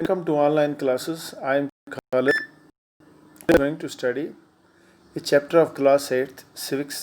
Welcome to online classes. I am Khalid. We are going to study a chapter of class 8th civics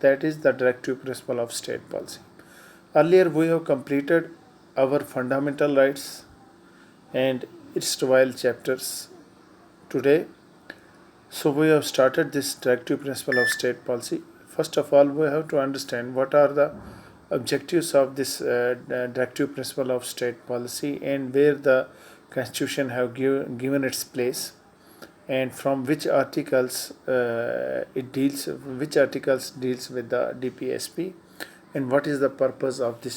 that is the directive principle of state policy. Earlier we have completed our fundamental rights and its 12 chapters. Today, so we have started this directive principle of state policy. First of all, we have to understand what are the objectives of this directive principle of state policy and where the constitution have given its place, and from which articles which articles deals with the DPSP, and what is the purpose of this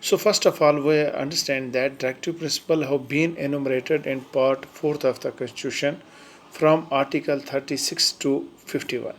So first of all, we understand that directive principle have been enumerated in part 4th of the constitution from article 36 to 51.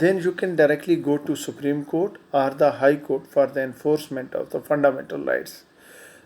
then you can directly go to Supreme Court or the High Court for the enforcement of the fundamental rights.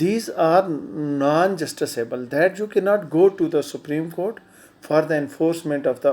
these are non-justiciable, that you cannot go to the Supreme Court for the enforcement of the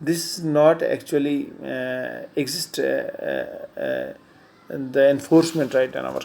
This is not actually exist the enforcement right in our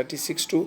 36 to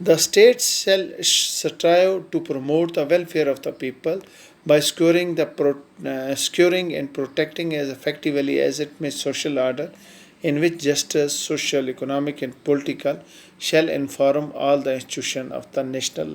The state shall strive to promote the welfare of the people by securing and protecting as effectively as it may social order in which justice, social, economic and political shall inform all the institution of the national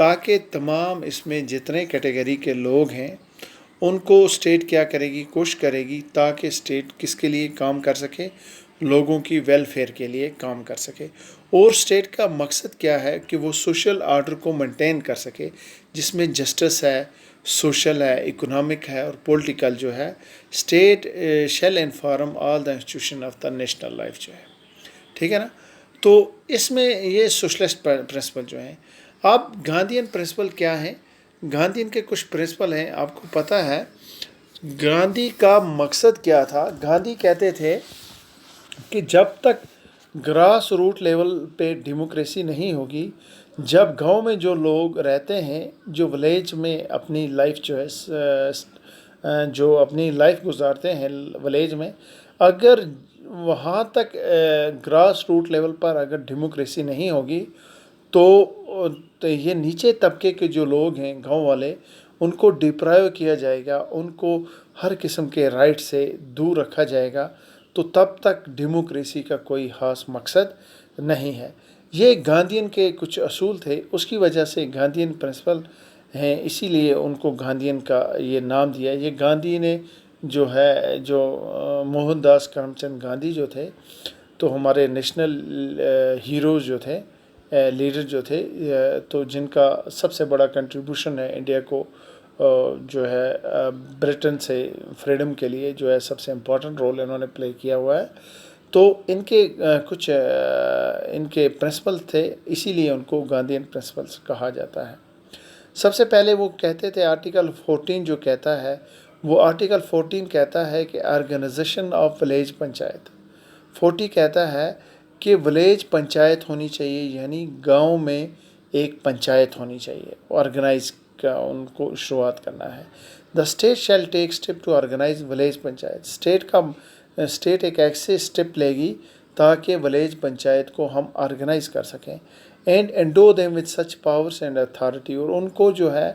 تاکہ تمام اس میں جتنے category کے لوگ ہیں ان کو state کیا کرے گی، کوشش کرے گی تاکہ اسٹیٹ کس کے لیے کام کر سکے، لوگوں کی ویلفیئر کے لیے کام کر سکے. اور اسٹیٹ کا مقصد کیا ہے کہ وہ سوشل آرڈر کو مینٹین کر سکے، جس میں جسٹس ہے، سوشل ہے، اکنامک ہے اور پولیٹیکل جو ہے. State shall inform all the institution of the national life جو ہے، ٹھیک ہے نا. تو اس میں یہ سوشلسٹ پرنسپل جو ہیں. اب گاندھین پرنسپل کیا ہیں؟ گاندھین کے کچھ پرنسپل ہیں، آپ کو پتہ ہے گاندھی کا مقصد کیا تھا. گاندھی کہتے تھے کہ جب تک گراس روٹ لیول پہ ڈیموکریسی نہیں ہوگی، جب گاؤں میں جو لوگ رہتے ہیں، جو ولیج میں اپنی لائف جو ہے جو اپنی لائف گزارتے ہیں ولیج میں، اگر وہاں تک گراس روٹ لیول پر اگر ڈیموکریسی نہیں ہوگی تو یہ نیچے طبقے کے جو لوگ ہیں گاؤں والے، ان کو ڈپرائیو کیا جائے گا، ان کو ہر قسم کے رائٹ سے دور رکھا جائے گا. تو تب تک ڈیموکریسی کا کوئی خاص مقصد نہیں ہے. یہ گاندھین کے کچھ اصول تھے، اس کی وجہ سے گاندھین پرنسپل ہیں، اسی لیے ان کو گاندھین کا یہ نام دیا. یہ گاندھی نے جو ہے جو موہن داس کرم چند گاندھی جو تھے، تو ہمارے نیشنل ہیروز جو تھے، لیڈر جو تھے، تو جن کا سب سے بڑا کنٹریبیوشن ہے انڈیا کو جو ہے برٹن سے فریڈم کے لیے جو ہے سب سے امپورٹنٹ رول انہوں نے پلے کیا ہوا ہے. تو ان کے کچھ ان کے پرنسپل تھے، اسی لیے ان کو گاندھین پرنسپلس کہا جاتا ہے. سب سے پہلے وہ کہتے تھے آرٹیکل 14 جو کہتا ہے، وہ آرٹیکل 14 کہتا ہے کہ آرگنائزیشن آف ولیج پنچایت. 40 کہتا ہے کہ ولیج پنچایت ہونی چاہیے، یعنی گاؤں میں ایک پنچایت ہونی چاہیے، آرگنائز کا ان کو شروعات کرنا ہے. The state shall take step to organise village panchayat. State ایک ایسے اسٹیپ لے گی تاکہ ولیج پنچایت کو ہم آرگنائز کر سکیں. And endow them with such powers and authority. اور ان کو جو ہے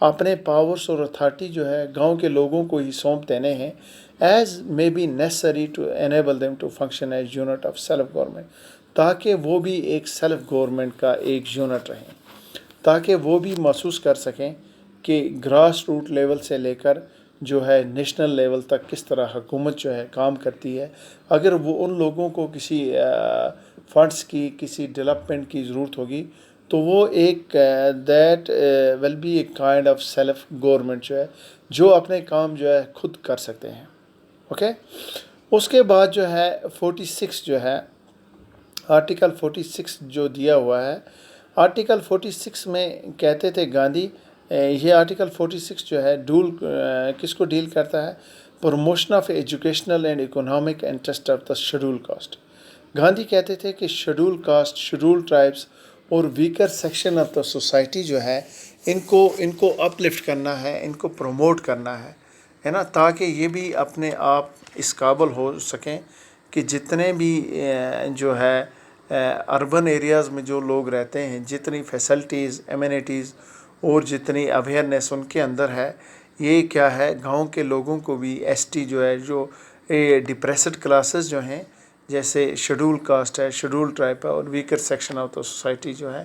اپنے پاورس اور اتھارٹی جو ہے گاؤں کے لوگوں کو ہی سونپ دینے ہیں، as may be necessary to enable them to function as unit of self government. تاکہ وہ بھی ایک سیلف گورنمنٹ کا ایک یونٹ رہیں، تاکہ وہ بھی محسوس کر سکیں کہ گراس روٹ لیول سے لے کر جو ہے نیشنل لیول تک کس طرح حکومت جو ہے کام کرتی ہے. اگر وہ ان لوگوں کو کسی فنڈس کی، کسی ڈیولپمنٹ کی ضرورت ہوگی تو وہ ایک that will be a kind of self government جو ہے، جو اپنے کام جو ہے خود کر سکتے ہیں. اوکے. اس کے بعد جو ہے 46 جو ہے آرٹیکل 46 جو دیا ہوا ہے، آرٹیکل 46 میں کہتے تھے گاندھی، یہ آرٹیکل 46 جو ہے کس کو ڈیل کرتا ہے؟ Promotion of educational and economic interest of the schedule cost. Gandhi کہتے تھے کہ شیڈول کاسٹ، شیڈول ٹرائبس اور weaker section of the society جو ہے ان کو اپ لفٹ کرنا ہے، ان کو پروموٹ کرنا ہے نا، تاکہ یہ بھی اپنے آپ اس قابل ہو سکیں کہ جتنے بھی جو ہے اربن ایریاز میں جو لوگ رہتے ہیں، جتنی فیسلٹیز، ایمینٹیز اور جتنی اویئرنیس ان کے اندر ہے، یہ کیا ہے گاؤں کے لوگوں کو بھی ایس ٹی جو ہے، جو ڈپریسڈ کلاسز جو ہیں، جیسے شیڈول کاسٹ ہے، شیڈول ٹرائب ہے اور weaker section of the society جو ہے،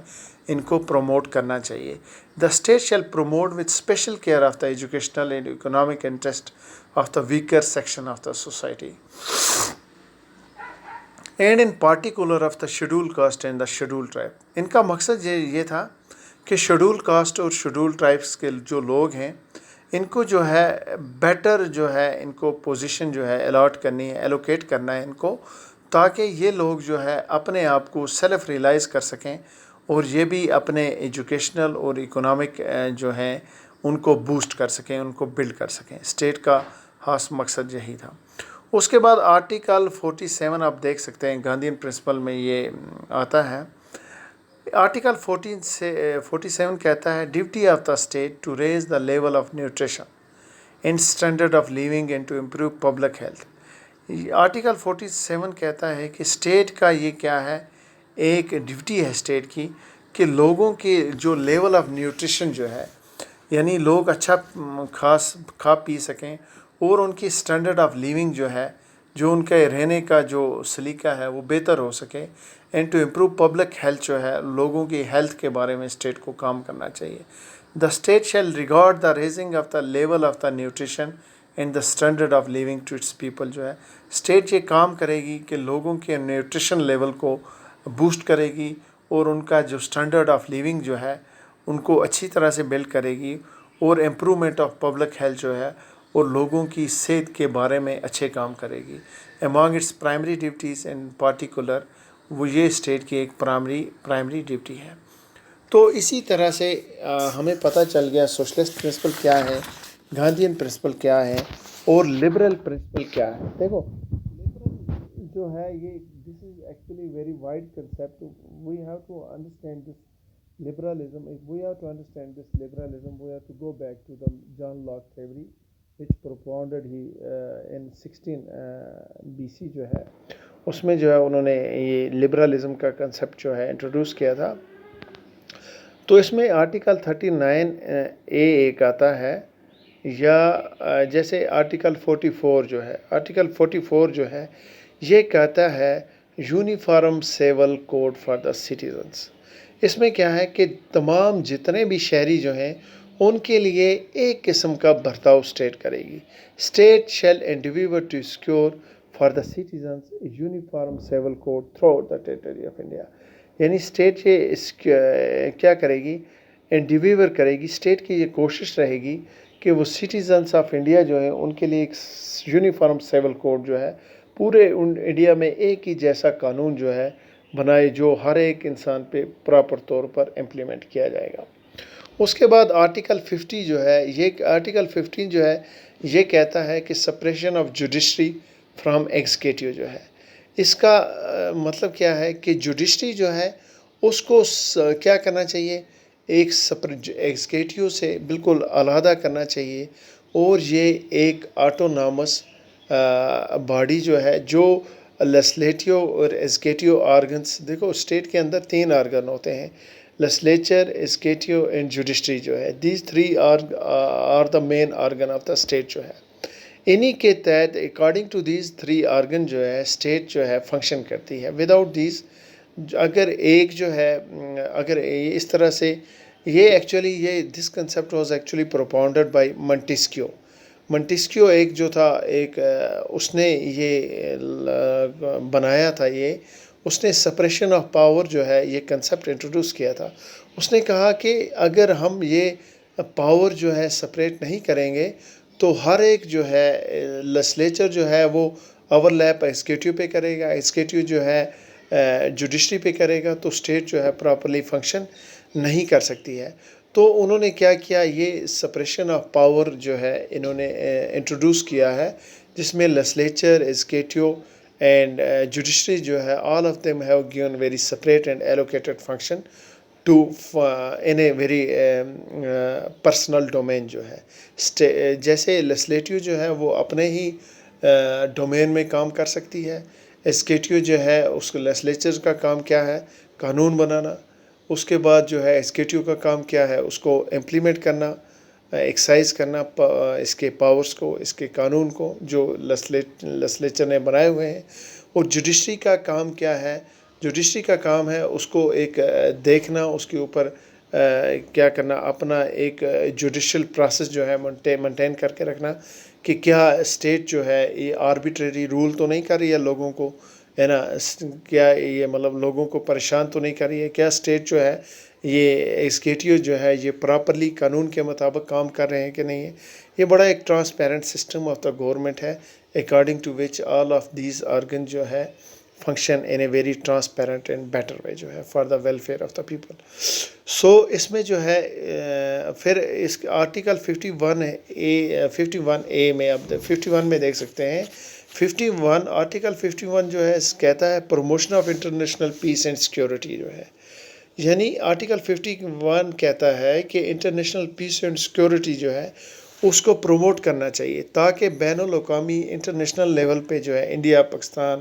ان کو پروموٹ کرنا چاہیے. The state shall promote with special care of the educational and economic interest of the weaker section of the society and in particular of the schedule caste and the schedule tribe. ان کا مقصد یہ تھا کہ schedule caste اور schedule tribes کے جو لوگ ہیں ان کو جو ہے بیٹر جو ہے ان کو پوزیشن جو ہے الاٹ کرنی ہے، ایلوکیٹ کرنا ہے ان کو، تاکہ یہ لوگ جو ہے اپنے آپ کو سیلف ریلائز کر سکیں اور یہ بھی اپنے ایجوکیشنل اور اکنامک جو ہیں ان کو بوسٹ کر سکیں، ان کو بلڈ کر سکیں. اسٹیٹ کا خاص مقصد یہی تھا. اس کے بعد آرٹیکل 47 آپ دیکھ سکتے ہیں گاندھین پرنسپل میں یہ آتا ہے. آرٹیکل 47 کہتا ہے duty of the state to raise the level of nutrition and standard of living and to improve public health. Article 47 کہتا ہے کہ اسٹیٹ کا یہ کیا ہے، ایک ڈیوٹی ہے اسٹیٹ کی کہ لوگوں کے جو لیول آف نیوٹریشن جو ہے، یعنی لوگ اچھا کھا پی سکیں اور ان کی اسٹینڈرڈ آف لیونگ جو ہے جو ان کے رہنے کا جو سلیقہ ہے وہ بہتر ہو سکے. And to improve public health جو ہے لوگوں کی ہیلتھ کے بارے میں اسٹیٹ کو کام کرنا چاہیے. The state shall regard the raising of the level of the nutrition and the standard of living to its people. جو ہے اسٹیٹ یہ کام کرے گی کہ لوگوں کے نیوٹریشن لیول کو بوسٹ کرے گی اور ان کا جو اسٹینڈرڈ آف لیونگ جو ہے ان کو اچھی طرح سے بلڈ کرے گی, اور امپرومنٹ آف پبلک ہیلتھ جو ہے اور لوگوں کی صحت کے بارے میں اچھے کام کرے گی. Among its primary duties in particular, وہ یہ اسٹیٹ کی ایک پرائمری ڈیوٹی ہے. تو اسی طرح سے ہمیں پتہ چل گیا سوشلسٹ پرنسپل کیا ہے, گاندھین پرنسپل کیا ہے, اور لبرل پرنسپل کیا ہے. دیکھو لبرل جو ہے یہ this is actually very wide concept. We have to understand this liberalism. If we have to understand this liberalism, we have to go back to the John Locke theory, which propounded he in 16 BC جو ہے, اس میں جو ہے انہوں نے یہ liberalism کا concept جو ہے انٹروڈیوس کیا تھا. تو اس میں آرٹیکل 39A ایک آتا ہے, یا جیسے آرٹیکل 44 جو ہے, آرٹیکل 44 جو ہے یہ کہتا ہے uniform civil code for the citizens. اس میں کیا ہے کہ تمام جتنے بھی شہری جو ہیں ان کے لیے ایک قسم کا برتاؤ اسٹیٹ کرے گی. State shall endeavour to secure for the citizens uniform civil code throughout the territory of India. یعنی اسٹیٹ یہ کیا کرے گی, انڈیویور کرے گی, اسٹیٹ کی یہ کوشش رہے گی کہ وہ سٹیزنس آف انڈیا جو ہیں ان کے لیے ایک یونیفارم سیول کوڈ جو ہے پورے انڈیا میں ایک ہی جیسا قانون جو ہے بنائے, جو ہر ایک انسان پہ پراپر طور پر امپلیمنٹ کیا جائے گا. اس کے بعد آرٹیکل 50 جو ہے, یہ آرٹیکل 15 جو ہے یہ کہتا ہے کہ separation of judiciary from executive جو ہے. اس کا مطلب کیا ہے کہ جوڈیشری جو ہے اس کو کیا کرنا چاہیے, ایک ایگزیکٹو سے بالکل علیحدہ کرنا چاہیے, اور یہ ایک آٹونامس باڈی جو ہے جو لیسلیٹیو اور ایگزیکٹو آرگنس. دیکھو اسٹیٹ کے اندر 3 آرگن ہوتے ہیں, لیسلیچر, ایگزیکٹو اینڈ جوڈیشری جو ہے. These 3 are the main organ of the state جو ہے. انہی کے تحت اکارڈنگ ٹو دیز 3 آرگن جو ہے اسٹیٹ جو ہے فنکشن کرتی ہے. وداؤٹ دیز اگر ایک جو ہے, اگر اس طرح سے یہ ایکچولی یہ دس کنسیپٹ واز ایکچولی پروپاؤنڈڈ بائی منٹسکیو ایک جو تھا, ایک اس نے یہ بنایا تھا, یہ اس نے سپریشن آف پاور جو ہے یہ کنسیپٹ انٹروڈیوس کیا تھا. اس نے کہا کہ اگر ہم یہ پاور جو ہے سپریٹ نہیں کریں گے تو ہر ایک جو ہے لیسلیچر جو ہے وہ اوور لیپ ایگزیکٹو پہ کرے گا, ایگزیکٹو جو ہے جوڈیشری پہ کرے گا, تو اسٹیٹ جو ہے پراپرلی فنکشن نہیں کر سکتی ہے. تو انہوں نے کیا کیا, یہ سپریشن آف پاور جو ہے انہوں نے انٹروڈیوس کیا ہے, جس میں لیسلیچر, ایگزیکٹو اینڈ جوڈیشری جو ہے all of them have given very separate and allocated function to in a very personal domain جو ہے. جیسے لیسلیٹو جو ہے وہ اپنے ہی ڈومین میں کام کر سکتی ہے, ایگزیکٹو جو ہے اس کو لیسلیچر کا کام کیا ہے, قانون بنانا. اس کے بعد جو ہے ایگزیکٹو کا کام کیا ہے, اس کو امپلیمنٹ کرنا, ایکسرسائز کرنا اس کے پاورز کو, اس کے قانون کو جو لیسلیچر نے بنائے ہوئے ہیں. اور جوڈیشری کا کام کیا ہے, جوڈیشری کا کام ہے اس کو ایک دیکھنا, اس کے اوپر کیا کرنا, اپنا ایک جوڈیشل پروسیس جو ہے مینٹین کر کے رکھنا کہ کیا اسٹیٹ جو ہے یہ آربیٹریری رول تو نہیں کر رہی ہے لوگوں کو, ہے نا, کیا یہ مطلب لوگوں کو پریشان تو نہیں کر رہی ہے, کیا اسٹیٹ جو ہے یہ ایگزیکٹو جو ہے یہ پراپرلی قانون کے مطابق کام کر رہے ہیں کہ نہیں ہے. یہ بڑا ایک transparent system of the government ہے, according to which all of these organ جو ہے function in a very transparent and better way جو ہے for the welfare of the people. So اس میں جو ہے پھر اس آرٹیکل 51A میں اب 51 میں دیکھ سکتے ہیں. 51 آرٹیکل 51 جو ہے کہتا ہے promotion of international peace and security جو ہے. یعنی آرٹیکل 51 کہتا ہے کہ انٹرنیشنل پیس اینڈ سیکیورٹی جو ہے اس کو پروموٹ کرنا چاہیے, تاکہ بین الاقوامی انٹرنیشنل لیول پہ جو ہے India, Pakistan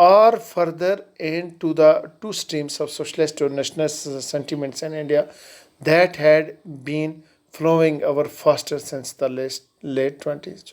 or further and to the two streams of socialist or nationalist sentiments in India that had been flowing ever faster since the late 20s.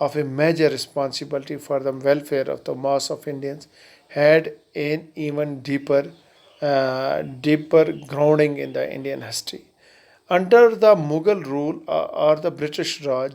of a major responsibility for the welfare of the mass of Indians had an even deeper grounding in the Indian history. Under the Mughal rule or the British Raj,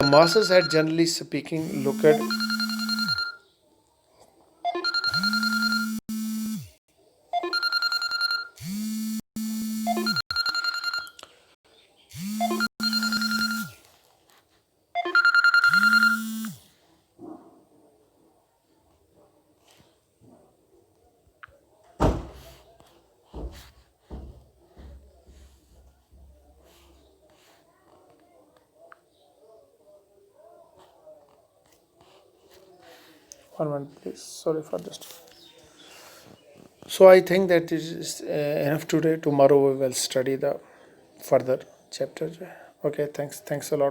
the masses had generally speaking looked at one minute please, sorry for this. So I think that it is enough today. Tomorrow we will study the further chapter. Okay, thanks a lot.